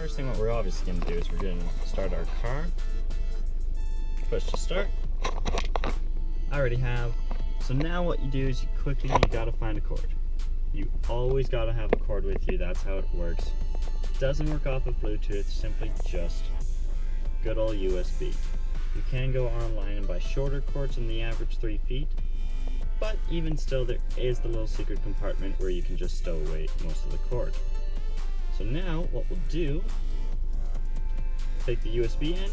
first thing what we're obviously going to do is we're going to start our car. Push to start. I already have. So now what you do is you gotta find a cord. You always gotta have a cord with you. That's how it works. It doesn't work off of Bluetooth, simply just good old USB. You can go online and buy shorter cords than the average 3 feet, but even still there is the little secret compartment where you can just stow away most of the cord. So now what we'll do, take the USB in,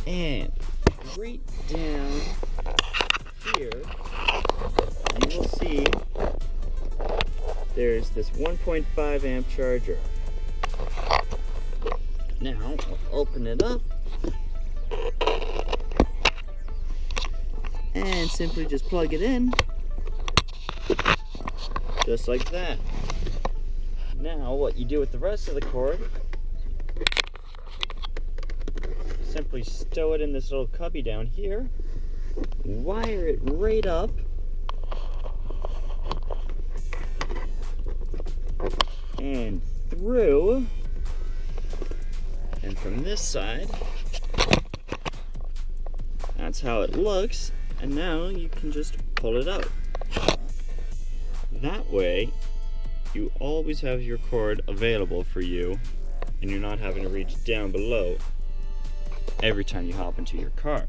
and right down here you will see there's this 1.5 amp charger. Now we'll open it up and simply just plug it in, just like that. Now what you do with the rest of the cord, simply stow it in this little cubby down here, wire it right up, and through, and from this side. That's how it looks, and now you can just pull it out. That way you always have your cord available for you, and you're not having to reach down below every time you hop into your car.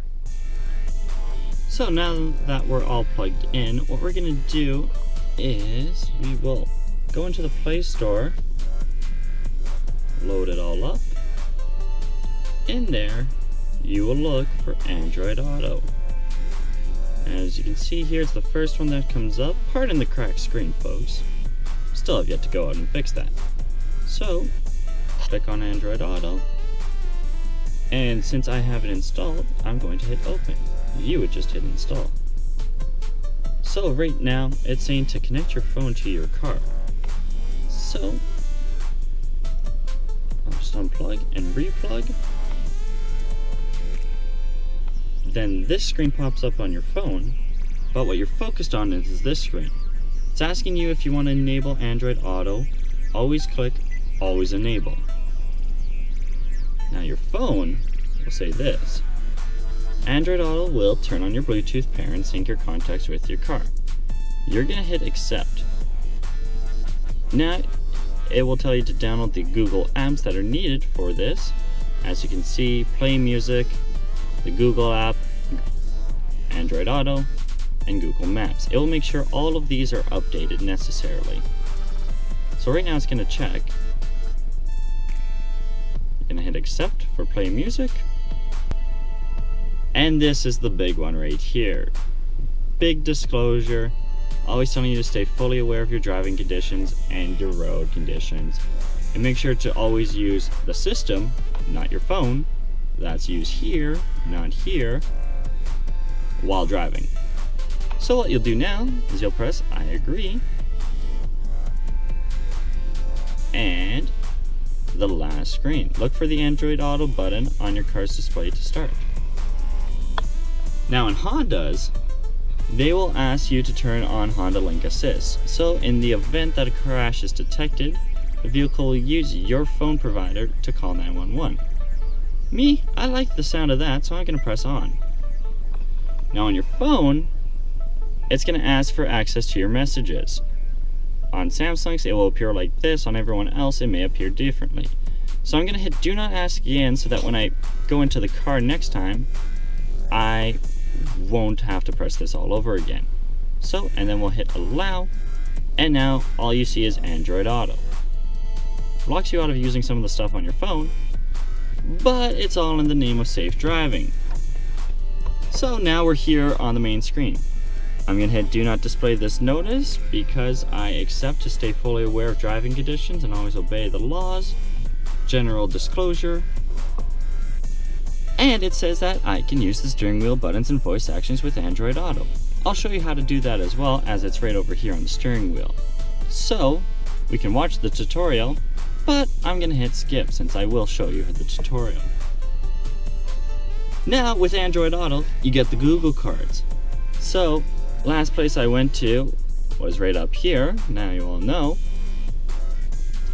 So now that we're all plugged in, what we're gonna do is we will go into the Play Store, load it all up. In there, you will look for Android Auto. As you can see here, it's the first one that comes up. Pardon the cracked screen, folks. Still have yet to go out and fix that. So, click on Android Auto. And since I have it installed, I'm going to hit open. You would just hit install. So right now, it's saying to connect your phone to your car. So, I'll just unplug and replug. Then this screen pops up on your phone, but what you're focused on is this screen. It's asking you if you want to enable Android Auto. Always click Always Enable. Now your phone will say this: Android Auto will turn on your Bluetooth pair and sync your contacts with your car. You're going to hit accept. Now it will tell you to download the Google apps that are needed for this. As you can see, Play Music, the Google app, Android Auto, and Google Maps. It will make sure all of these are updated necessarily. So right now it's going to check. You're going to hit accept for Play Music. And this is the big one right here. Big disclosure. Always telling you to stay fully aware of your driving conditions and your road conditions. And make sure to always use the system, not your phone. That's used here, not here, while driving. So what you'll do now is you'll press I agree. And the last screen. Look for the Android Auto button on your car's display to start. Now in Hondas, they will ask you to turn on Honda Link Assist. So in the event that a crash is detected, the vehicle will use your phone provider to call 911. Me, I like the sound of that, so I'm going to press on. Now on your phone, it's going to ask for access to your messages. On Samsung's, it will appear like this. On everyone else, it may appear differently. So I'm going to hit do not ask again so that when I go into the car next time, I won't have to press this all over again. So, and then we'll hit allow, and now all you see is Android Auto. Blocks you out of using some of the stuff on your phone, but it's all in the name of safe driving. So now we're here on the main screen. I'm going to hit do not display this notice because I accept to stay fully aware of driving conditions and always obey the laws. General disclosure. And it says that I can use the steering wheel buttons and voice actions with Android Auto. I'll show you how to do that as well, as it's right over here on the steering wheel. So we can watch the tutorial, but I'm going to hit skip since I will show you the tutorial. Now with Android Auto, you get the Google cards. So last place I went to was right up here. Now you all know.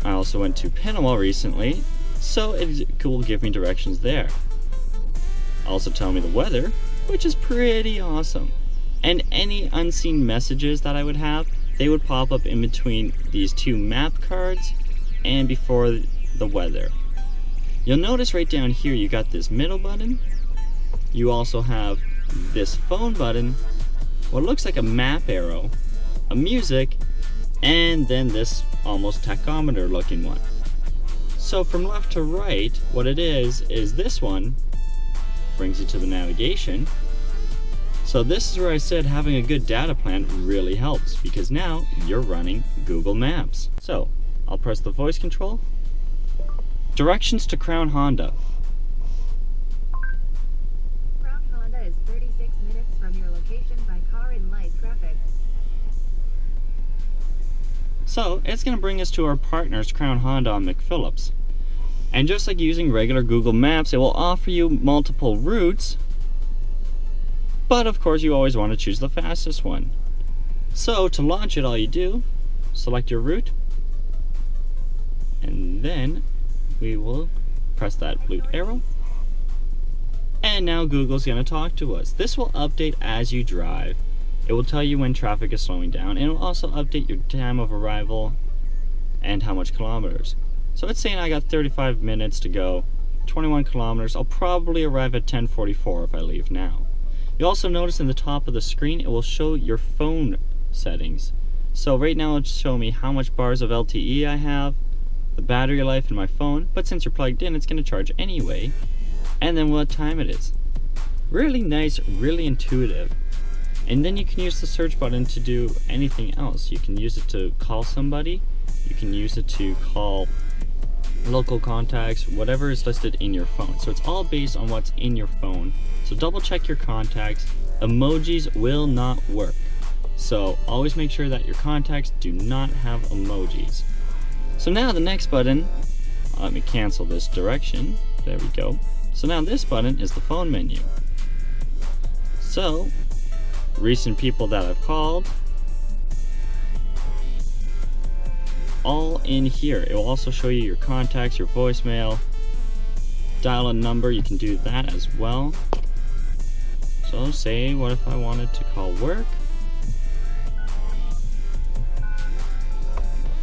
I also went to Panama recently, so it will give me directions there. Also tell me the weather, which is pretty awesome. And any unseen messages that I would have, they would pop up in between these two map cards and before the weather. You'll notice right down here you got this middle button. You also have this phone button, what looks like a map arrow, a music, and then this almost tachometer looking one. So from left to right, what it is this one brings you to the navigation. So this is where I said having a good data plan really helps, because now you're running Google Maps. So I'll press the voice control. Directions to Crown Honda. Crown Honda is 36 minutes from your location by car in light traffic. So it's going to bring us to our partners, Crown Honda on McPhillips. And just like using regular Google Maps, it will offer you multiple routes, but of course you always want to choose the fastest one. So to launch it, all you do, select your route, and then we will press that blue arrow. And now Google's going to talk to us. This will update as you drive. It will tell you when traffic is slowing down, and it will also update your time of arrival and how much kilometers. So it's saying I got 35 minutes to go, 21 kilometers. I'll probably arrive at 10:44 if I leave now. You'll also notice in the top of the screen, it will show your phone settings. So right now it's showing me how much bars of LTE I have, the battery life in my phone, but since you're plugged in, it's going to charge anyway, and then what time it is. Really nice, really intuitive. And then you can use the search button to do anything else. You can use it to call somebody, you can use it to call local contacts, whatever is listed in your phone. So it's all based on what's in your phone. So double check your contacts. Emojis will not work. So always make sure that your contacts do not have emojis. So now the next button, let me cancel this direction. There we go. So now this button is the phone menu. So recent people that I've called, all in here. It will also show you your contacts, your voicemail, dial a number, you can do that as well. So say, what if I wanted to call work?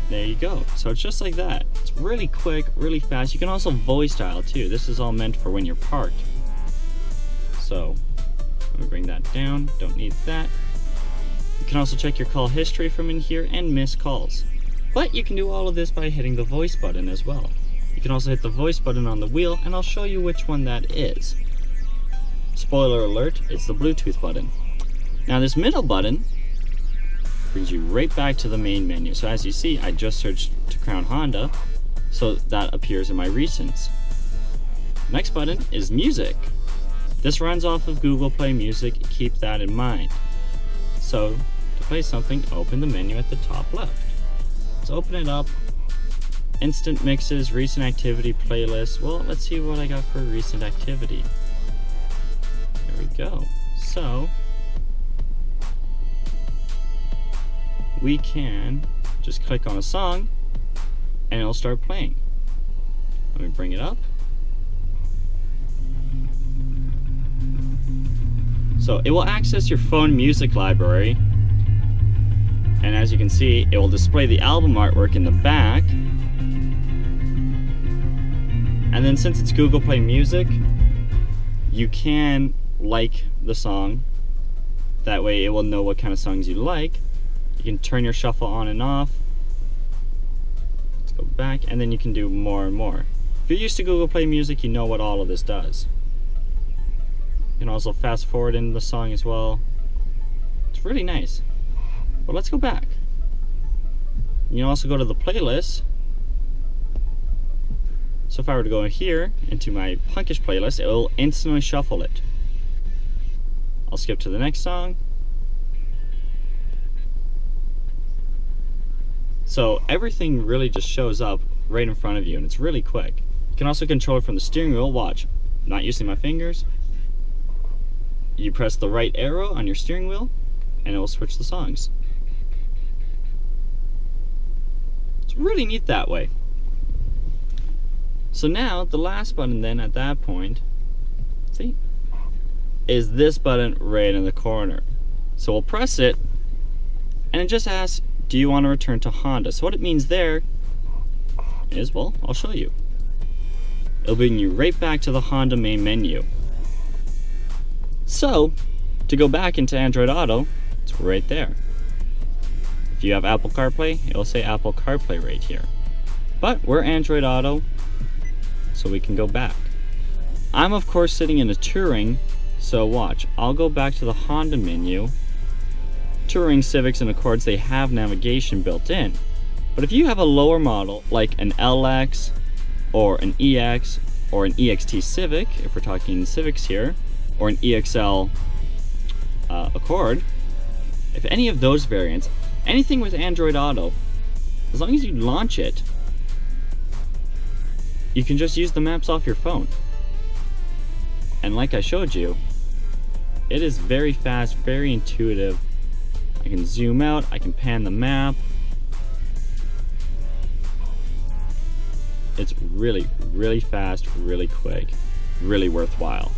There you go. So it's just like that. It's really quick, really fast. You can also voice dial too. This is all meant for when you're parked. So let me bring that down. Don't need that. You can also check your call history from in here and miss calls. But you can do all of this by hitting the voice button as well. You can also hit the voice button on the wheel, and I'll show you which one that is. Spoiler alert, it's the Bluetooth button. Now this middle button brings you right back to the main menu. So as you see, I just searched to Crown Honda, so that appears in my recents. Next button is music. This runs off of Google Play Music, keep that in mind. So to play something, open the menu at the top left. Let's open it up. Instant mixes, recent activity, playlist. Well, let's see what I got for recent activity. There we go. So we can just click on a song and it'll start playing. Let me bring it up. So it will access your phone music library, and as you can see, it will display the album artwork in the back. And then since it's Google Play Music, you can like the song. That way it will know what kind of songs you like. You can turn your shuffle on and off. Let's go back, and then you can do more and more. If you're used to Google Play Music, you know what all of this does. You can also fast forward into the song as well. It's really nice. But let's go back. You can also go to the playlist. So if I were to go in here into my punkish playlist, it will instantly shuffle it. I'll skip to the next song. So everything really just shows up right in front of you, and it's really quick. You can also control it from the steering wheel. Watch, I'm not using my fingers. You press the right arrow on your steering wheel and it will switch the songs. It's really neat that way. So now the last button then at that point, see, is this button right in the corner. So we'll press it and it just asks, do you want to return to Honda? So what it means there is, well, I'll show you. It'll bring you right back to the Honda main menu. So to go back into Android Auto, it's right there. If you have Apple CarPlay, it'll say Apple CarPlay right here. But we're Android Auto, so we can go back. I'm of course sitting in a Touring, so watch. I'll go back to the Honda menu. Touring, Civics, and Accords, they have navigation built in. But if you have a lower model, like an LX, or an EX, or an EXT Civic, if we're talking Civics here, or an EXL Accord, if any of those variants, anything with Android Auto, as long as you launch it, you can just use the maps off your phone. And like I showed you, it is very fast, very intuitive. I can zoom out, I can pan the map. It's really, really fast, really quick, really worthwhile.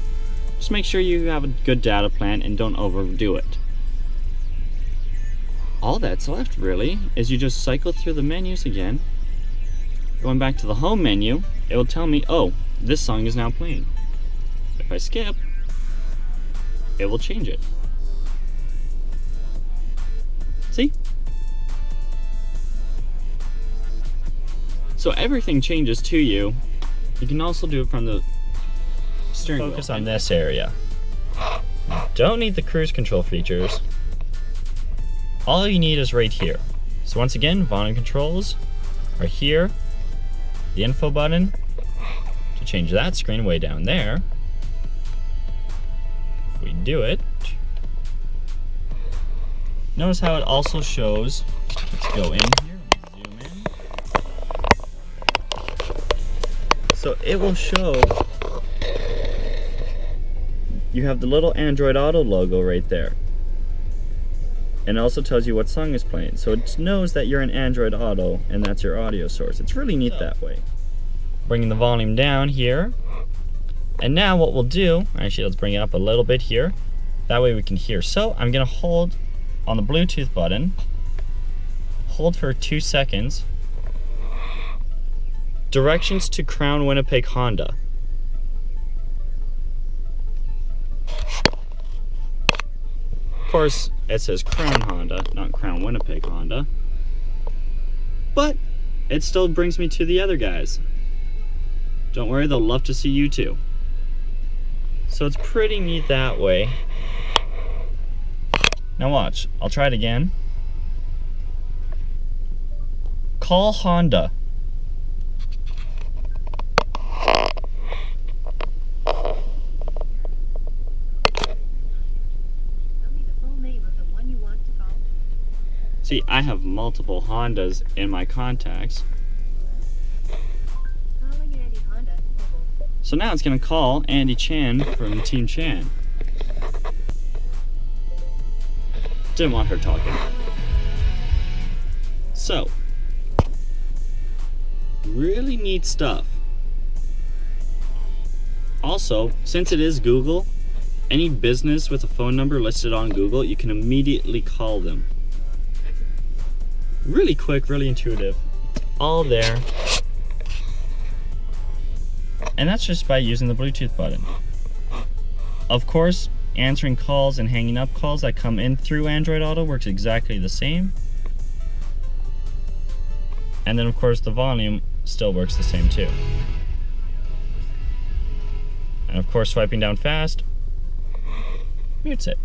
Just make sure you have a good data plan and don't overdo it. All that's left really is you just cycle through the menus again. Going back to the home menu, it will tell me, oh, this song is now playing. If I skip, it will change it. See? So everything changes to you. You can also do it from the steering wheel. Focus on this area. Don't need the cruise control features. All you need is right here. So once again, volume controls are here. The info button to change that screen way down there. If we do it, notice how it also shows. Let's go in here, zoom in. So it will show you have the little Android Auto logo right there. And it also tells you what song is playing. So it knows that you're in Android Auto and that's your audio source. It's really neat that way. Bringing the volume down here. And now what we'll do, actually let's bring it up a little bit here. That way we can hear. So I'm gonna hold on the Bluetooth button. Hold for 2 seconds. Directions to Crown Winnipeg Honda. Of course, it says Crown Honda, not Crown Winnipeg Honda. But it still brings me to the other guys. Don't worry, they'll love to see you too. So it's pretty neat that way. Now watch, I'll try it again. Call Honda. See, I have multiple Hondas in my contacts. Calling Andy Honda. So now it's going to call Andy Chan from Team Chan. Didn't want her talking. So, really neat stuff. Also, since it is Google, any business with a phone number listed on Google, you can immediately call them. Really quick, really intuitive. All there. And that's just by using the Bluetooth button. Of course, answering calls and hanging up calls that come in through Android Auto works exactly the same. And then of course the volume still works the same too. And of course swiping down fast mutes it.